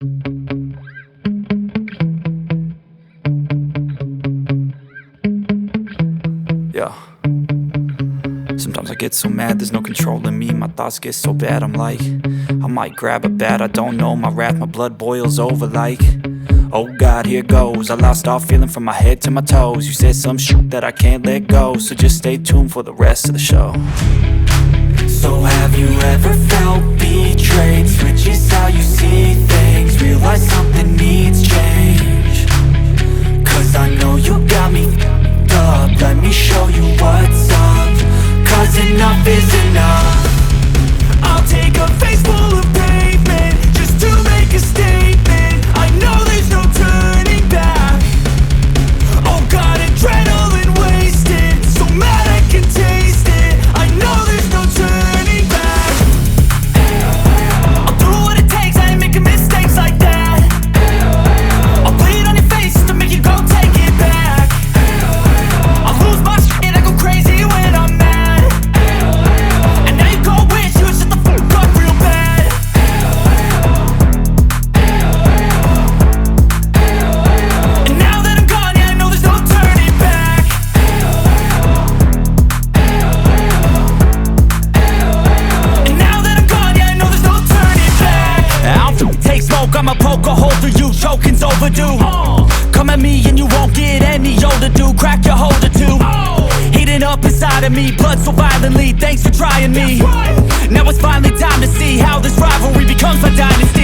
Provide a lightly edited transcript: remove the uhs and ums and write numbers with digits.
Yeah. Sometimes I get so mad, there's no controlling me. My thoughts get so bad, I'm like, I might grab a bat, I don't know. My wrath, my blood boils over like, oh God, here goes. I lost all feeling from my head to my toes. You said some shit that I can't let go, so just stay tuned for the rest of the show. So have you ever felt betrayed? Switches how you see things, realize something needs change. Cause I know you got me up, let me show you what's up. Cause enough is enough. I'll take a face full of pavement just to make a statement. I know there's no turning back. Oh God, adrenaline wasted, so mad I can taste it. I know there's no turning back. I'll do what it takes, I ain't making mistakes like that. I'll bleed on your face to make you go take it back. I'll lose my shit and I go crazy when I'm mad. And now you go wish you would shut the fuck up real bad. And now that I'm gone, yeah, I know there's no turning back. And now that I'm gone, yeah, I know there's no turning back. I don't take smoke, I'ma poke a hole through you, choking's overdue. Come at me and you won't get any older, dude. Crack your holder too. Heating up inside of me, blood so violently. Thanks for trying me. Now it's finally time to see how this rivalry becomes a dynasty.